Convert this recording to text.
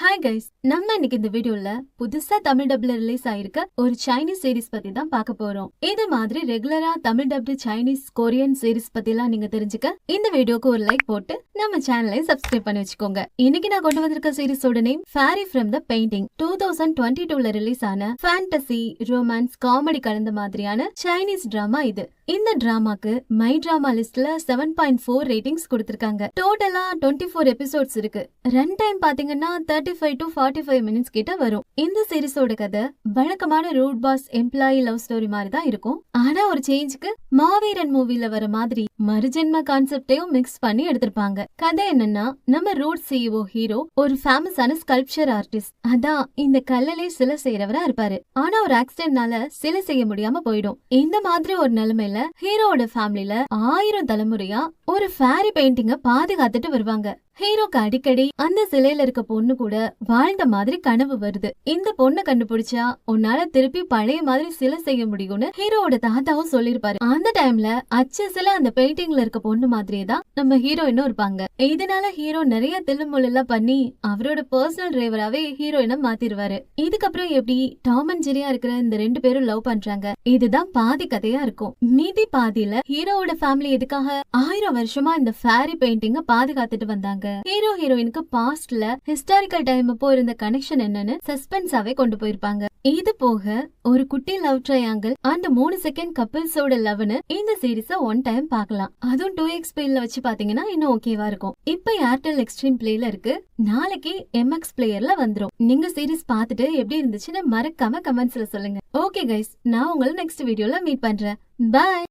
Hi guys, நம்ம இன்னைக்கு இந்த வீடியோல புதுசா தமிழ் டப்ல ரிலீஸ் ஆயிருக்க ஒரு சைனீஸ் சீரிஸ் பத்தி தான் பார்க்க போறோம். இது மாதிரி ரெகுலரா Tamil dubbed Chinese Korean series பத்தி எல்லாம் நீங்க தெரிஞ்சுக்க இந்த வீடியோக்கு ஒரு லைக் போட்டு நம்ம சேனலை சப்ஸ்கிரைப் பண்ணி வச்சுக்கோங்க. இன்னைக்கு நான் கொண்டு வந்திருக்க சீரிஸோட name fairy from the painting. 2022ல ரிலீஸ் ஆன ஃபேண்டசி, ரொமான்ஸ், காமெடி கலந்த மாதிரியான சைனீஸ் டிராமா இது. இந்த டிராமாக்கு மை டிராமா லிஸ்ட்ல 7.4 ரேட்டிங்ஸ் கொடுத்திருக்காங்க. டோட்டலா 24 எபிசோட்ஸ் இருக்கு. ரன் டைம் பாத்தீங்கன்னா 35 to 45 மினிட்ஸ் கிட்ட வரும். இந்த சீரிஸோட கதை வழக்கமான route boss employee love story மாதிரி தான் இருக்கும். ஆனா ஒரு சேஞ்சுக்கு மாவீரன் மூவில வர மாதிரி மறுஜென்ம கான்செப்டையும் மிக்ஸ் பண்ணி எடுத்திருப்பாங்க. கதை என்னன்னா, நம்ம ரூட் சிஇஓ ஹீரோ ஒரு ஃபேமஸான ஸ்கல்ப்சர் ஆர்டிஸ்ட். அதான் இந்த கல்லிலே சிலை செய்யறவரா இருப்பாரு. ஆனா ஒரு ஆக்சிடென்ட்னால சிலை செய்ய முடியாம போயிடும். இந்த மாதிரி ஒரு நிலைமையில ஹீரோவோட ஃபேமிலில 1000 தலைமுறையா ஒரு ஃபேரி பெயிண்டிங்க பாதுகாத்துட்டு வருவாங்க. ஹீரோக்கு அடிக்கடி அந்த சிலையில இருக்க பொண்ணு கூட வாழ்ந்த மாதிரி கனவு வருது. இந்த பொண்ணை கண்டுபிடிச்சா உன்னால திருப்பி பழைய மாதிரி சிலை செய்ய முடியும்னு ஹீரோவோட தாத்தாவும் சொல்லிருப்பாரு. அந்த டைம்ல அச்சு சிலை அந்த பெயிண்டிங்ல இருக்க பொண்ணு மாதிரியே தான் நம்ம ஹீரோயினும் இருப்பாங்க. இதனால ஹீரோ நிறைய தில்லுமுல் எல்லாம் பண்ணி அவரோட பர்சனல் டிரைவராவே ஹீரோயினை மாத்திருவாரு. இதுக்கப்புறம் எப்படி டாம் அண்ட் ஜெரியா இருக்கிற இந்த 2 பேரும் லவ் பண்றாங்க, இதுதான் பாதி கதையா இருக்கும். மீதி பாதியில ஹீரோவோட ஃபேமிலி எதுக்காக 1000 வருஷமா இந்த ஃபேரி பெயிண்டிங்க பாதுகாத்துட்டு வந்தாங்க, ஹீரோ ஹீரோயினுக்கு பாஸ்ட்ல ஹிஸ்டாரிக்கல் டைம் அப்போ இருந்த கனெக்ஷன் என்னன்னு சஸ்பென்ஸாவே கொண்டு போயிருப்பாங்க. இது போக ஒரு குட்டி லவ் ட்ரையாங்கிள் அந்த 3 செகண்ட் கப்பிள்ஸோட லவ்னு இந்த சீரிஸ ஒன் டைம் பார்க்கலாம். அதுவும் 2x ஸ்பீட்ல வச்சு பாத்தீங்கன்னா இன்னும் ஓகேவா இருக்கும். இப்ப ஏர்டெல் எக்ஸ்ட்ரீம் பிளேல இருக்கு, நாளைக்கு MX பிளேயர்ல வந்துரும். நீங்க சீரிஸ் பார்த்துட்டு எப்படி இருந்துச்சுன்னு மறக்காம கமெண்ட்ஸ்ல சொல்லுங்க. ஓகே கைஸ், நான் உங்களை நெக்ஸ்ட் வீடியோல மீட் பண்றேன். பை.